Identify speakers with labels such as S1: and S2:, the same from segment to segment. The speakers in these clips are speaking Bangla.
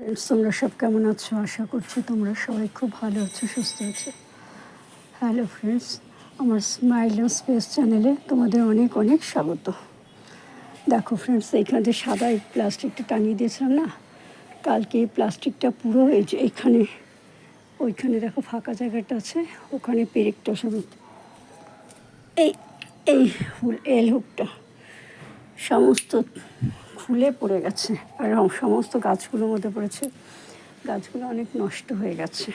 S1: ফ্রেন্ডস, তোমরা সব কেমন আছো? আশা করছি তোমরা সবাই খুব ভালো আছো, সুস্থ আছো। হ্যালো ফ্রেন্ডস, আমার স্মাইল অ্যান্ড স্পেস চ্যানেলে তোমাদের অনেক অনেক স্বাগত। দেখো ফ্রেন্ডস, এইখানে যে সাদা এই প্লাস্টিকটা টাঙিয়ে দিয়েছিলাম না, কালকে এই প্লাস্টিকটা পুরো এই যে এখানে ওইখানে দেখো ফাঁকা জায়গাটা আছে, ওখানে পেরেকটা সমেত এই এই এল হুকটা সমস্ত খুলে পড়ে গেছে, আর সমস্ত গাছগুলোর মধ্যে পড়েছে। গাছগুলো অনেক নষ্ট হয়ে গেছে।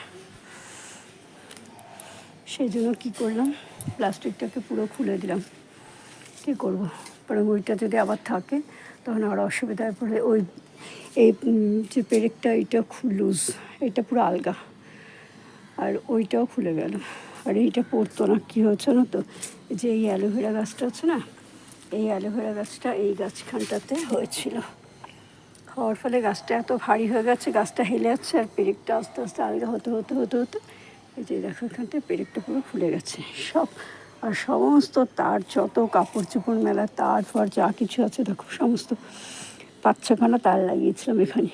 S1: সেই জন্য কী করলাম, প্লাস্টিকটাকে পুরো খুলে দিলাম। কী করবো, কারণ ওইটা যদি আবার থাকে তখন আরও অসুবিধায় পড়ে। ওই এই যে পেরেকটা এইটা লুজ, এটা পুরো আলগা, আর ওইটাও খুলে গেল। আর এইটা পড়তো না, কী হয়েছে না তো, যে এই অ্যালোভেরা গাছটা আছে না, এই অ্যালোভেরা গাছটা এই গাছখানটাতে হয়েছিল। হওয়ার ফলে গাছটা এত ভারী হয়ে গেছে, গাছটা হেলে যাচ্ছে, আর পেরেকটা আস্তে আস্তে আলগা হতে হতে হতে হতে এই যে দেখো এখানটা পেরেকটা পুরো খুলে গেছে সব। আর সমস্ত তার, যত কাপড় চোপড় মেলা তার ফার যা কিছু আছে দেখো, সমস্ত 5-6খানা তার লাগিয়েছিলাম এখানে,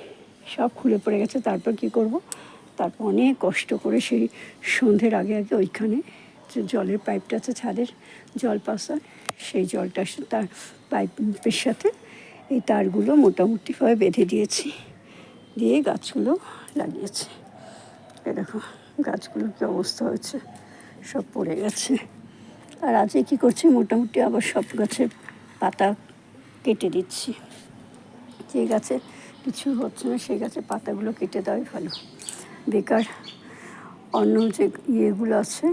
S1: সব খুলে পড়ে গেছে। তারপর কি করব, তারপর অনেক কষ্ট করে সেই সন্ধ্যের আগে আগে ওইখানে যে জলের পাইপটা আছে, ছাদের জল পাসার, সেই জলটা তার পাইপের সাথে এই তারগুলো মোটামুটিভাবে বেঁধে দিয়েছি, দিয়ে গাছগুলো লাগিয়েছি। এ দেখো গাছগুলোর কী অবস্থা হয়েছে, সব পড়ে গেছে। আর আজকে কী করছি, মোটামুটি আবার সব গাছের পাতা কেটে দিচ্ছি। যে গাছে কিছু হচ্ছে না সেই গাছের পাতাগুলো কেটে দেওয়াই ভালো। বেকার অন্য যে ইয়েগুলো আছে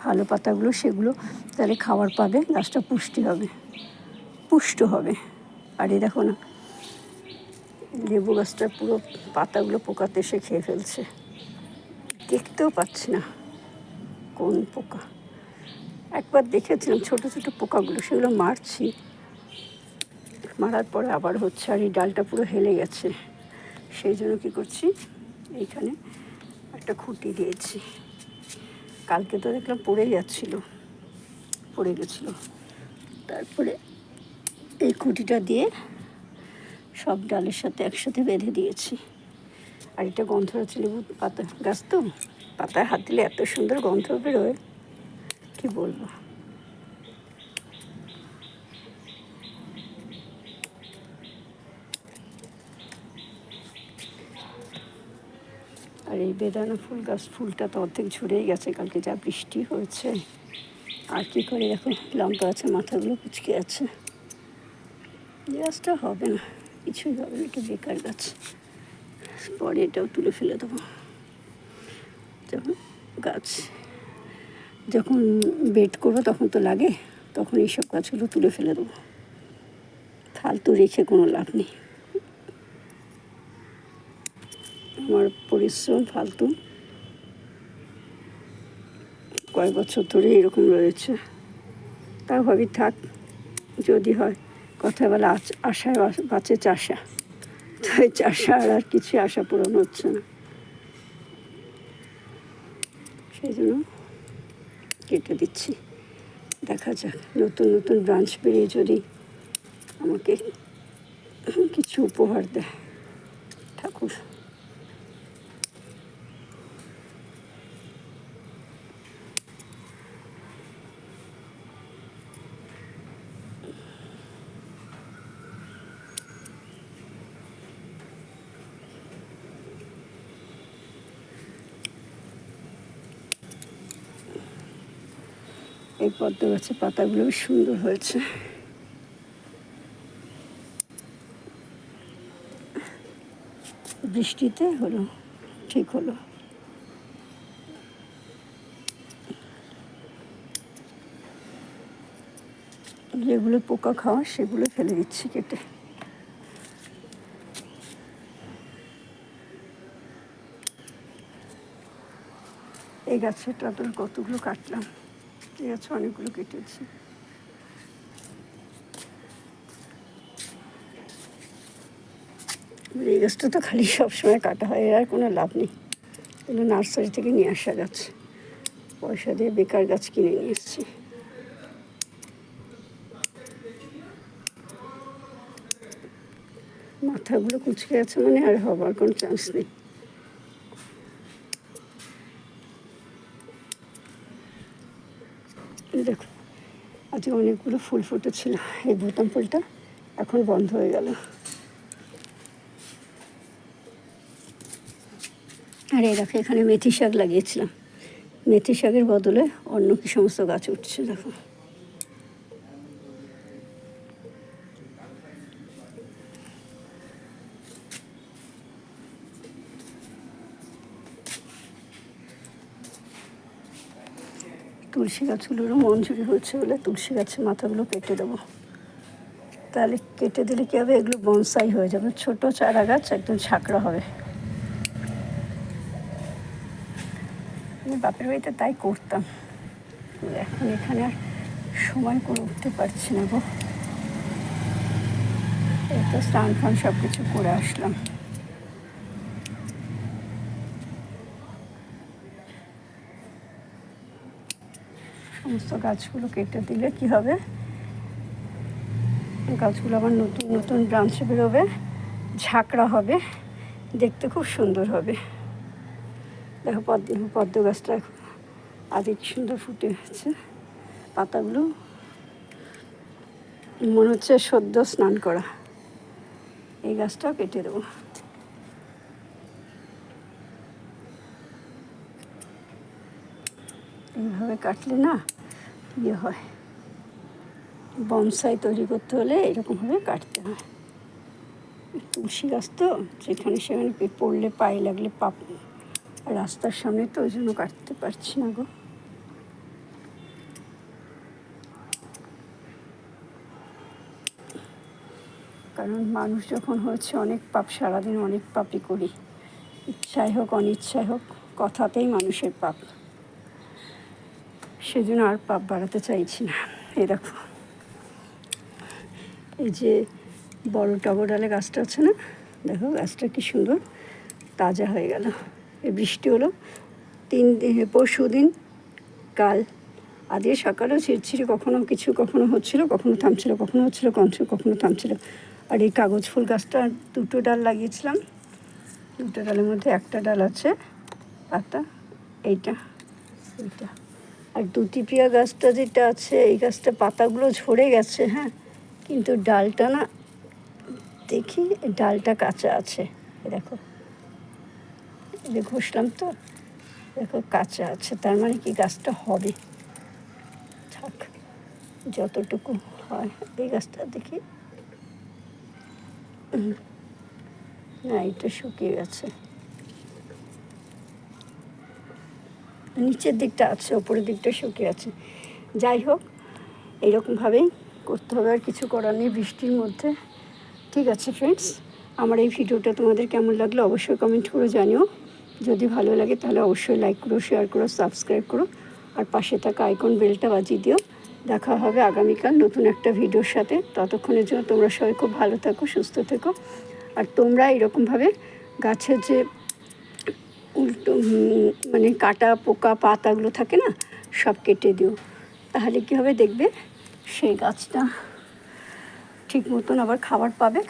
S1: ভালো পাতাগুলো, সেগুলো তাহলে খাবার পাবে, গাছটা পুষ্ট হবে। আর এই দেখো না, লেবু গাছটার পুরো পাতাগুলো পোকাতে এসে খেয়ে ফেলছে, দেখতেও পাচ্ছি না কোন পোকা। একবার দেখেছিলাম ছোট ছোট পোকাগুলো, সেগুলো মারছি, মারার পরে আবার হচ্ছে। আর এই ডালটা পুরো হেলে গেছে, সেই জন্য কী করছি, এইখানে একটা খুঁটি দিয়েছি। কালকে তো দেখলাম পড়ে গেছিলো, তারপরে এই খুঁটিটা দিয়ে সব ডালের সাথে একসাথে বেঁধে দিয়েছি। আর এটা গন্ধরাজ লেবু পাতা গাছ তো, পাতায় হাত দিলে এত সুন্দর গন্ধ বেরোয়, কী বলবো। আর এই বেদানা ফুল গাছ, ফুলটা তো অর্ধেক ঝরেই গেছে, কালকে যা বৃষ্টি হয়েছে। আর কী করে দেখো, লঙ্কা আছে, মাথাগুলো কুচকে আছে। গাছটা হবে না, কিছুই হবে না, এটা বেকার গাছ। পরে এটাও তুলে ফেলে দেবো। যখন বেড করবো তখন তো লাগে, তখন এইসব গাছগুলো তুলে ফেলে দেবো, ফালতু রেখে কোনো লাভ নেই। আমার পরিশ্রম ফালতু, কয়েক বছর ধরে এরকম রয়েছে। তাও ভাবি থাক, যদি হয়, কথা বলে আশায় বাঁচে চাষা, তো এই চাষা আর কিছু আশা পূরণ হচ্ছে না, সেই জন্য কেটে দিচ্ছি। দেখা যাক, নতুন নতুন ব্রাঞ্চ বেরিয়ে যদি আমাকে কিছু উপহার দেয় ঠাকুর। এই পদ্ম গাছের পাতাগুলো বেশ সুন্দর হয়েছে। বৃষ্টিতে হলো, ঠিক হলো। যেগুলো পোকা খাওয়া সেগুলো ফেলে দিচ্ছি কেটে। এই গাছটা তো কতগুলো কাটলাম, এই গাছে অনেকগুলো কেটেছি। এই গাছটা তো খালি সবসময় কাটা হয়, আর কোনো লাভ নেই। এগুলো নার্সারি থেকে নিয়ে আসা গাছ, পয়সা দিয়ে বেকার গাছ কিনে নিয়ে এসেছি। মাথাগুলো কুচকে গেছে মানে আর হবার কোনো চান্স নেই। দেখো আজকে অনেকগুলো ফুল ফুটেছিল, এই বোতাম ফুলটা এখন বন্ধ হয়ে গেল। আর এই দেখো এখানে মেথি শাক লাগিয়েছিলাম, মেথি শাকের বদলে অন্য কি সমস্ত গাছ উঠছে দেখো। তুলসী গাছগুলোরও মঞ্জুরি হচ্ছে বলে তুলসী গাছের মাথাগুলো কেটে দেবো। তাহলে কেটে দিলে কী হবে, এগুলো বনসাই হয়ে যাবে, ছোট চারা গাছ একদম ছাকড়া হবে। আমি বাপের বাড়িতে তাই করতাম, এখন এখানে আর সময় করে উঠতে পারছি না গো। এই তো স্নান ফান সব কিছু করে আসলাম। সমস্ত গাছগুলো কেটে দিলে কি হবে, গাছগুলো আবার নতুন নতুন ব্রাঞ্চ বেরোবে, ঝাঁকড়া হবে, দেখতে খুব সুন্দর হবে। দেখো পদ্ম গাছটা আদি সুন্দর ফুটে গেছে, পাতাগুলো মনে হচ্ছে সদ্য স্নান করা। এই গাছটাও কেটে দেবো। এইভাবে কাটলে না ইয়ে হয়, বনসাই তৈরি করতে হলে এরকমভাবে কাটতে হয়। তুলসী গাছ তো যেখানে সেখানে পড়লে পায়ে লাগলে পাপ, রাস্তার সামনে তো ওই জন্য কাটতে পারছি না গো। কারণ মানুষ যখন হচ্ছে অনেক পাপ, সারাদিন অনেক পাপই করি, ইচ্ছাই হোক অনিচ্ছাই হোক, কথাতেই মানুষের পাপ, সেজন্য আর পাপ বাড়াতে চাইছি না। এই দেখো এই যে বড় টগরডালে গাছটা আছে না, দেখো গাছটা কি সুন্দর তাজা হয়ে গেল। এই বৃষ্টি হলো পরশু দিন, কাল আজকে সকালেও ছিঁড়ছিঁড়ে কখনো কিছু কখনো হচ্ছিলো, কখনো থামছিল, কখনো হচ্ছিলো কখনো থামছিল। আর এই কাগজ ফুল গাছটা দুটো ডাল লাগিয়েছিলাম, দুটো ডালের মধ্যে একটা ডাল আছে পাতা, এইটা আর দুটিপিয়া গাছটা যেটা আছে এই গাছটা পাতাগুলো ঝরে গেছে, হ্যাঁ, কিন্তু ডালটা না, দেখি ডালটা কাঁচা আছে, দেখো এই যে ঘষলাম তো, দেখো কাঁচা আছে, তার মানে কি গাছটা হবে। থাক যতটুকু হয়। এই গাছটা দেখি, না এটা শুকিয়ে গেছে, নিচের দিকটা আছে, ওপরের দিকটা শুকিয়ে আছে। যাই হোক এইরকমভাবেই করতে হবে, আর কিছু করার নেই বৃষ্টির মধ্যে। ঠিক আছে ফ্রেন্ডস, আমার এই ভিডিওটা তোমাদের কেমন লাগলো অবশ্যই কমেন্ট করে জানিও। যদি ভালো লাগে তাহলে অবশ্যই লাইক করো, শেয়ার করো, সাবস্ক্রাইব করো, আর পাশে থাকা আইকন বেলটা বাজিয়ে দিও। দেখা হবে আগামীকাল নতুন একটা ভিডিওর সাথে। ততক্ষণের জন্য তোমরা সবাই খুব ভালো থাকো, সুস্থ থেকো। আর তোমরা এরকমভাবে গাছের যে উল্টো মানে কাটা পোকা পাতাগুলো থাকে না, সব কেটে দিও, তাহলে কী হবে দেখবে সেই গাছটা ঠিক মতন আবার খাবার পাবে,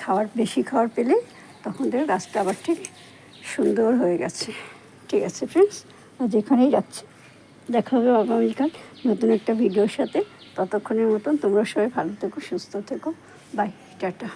S1: বেশি খাবার পেলে তখন দেখবে গাছটা আবার ঠিক সুন্দর হয়ে গেছে। ঠিক আছে ফ্রেন্ডস, আজ এখানেই রাখছি, দেখা হবে আগামীকাল নতুন একটা ভিডিওর সাথে। ততক্ষণের মতন তোমরা সবাই ভালো থেকো, সুস্থ থেকো, বাই, টাটা।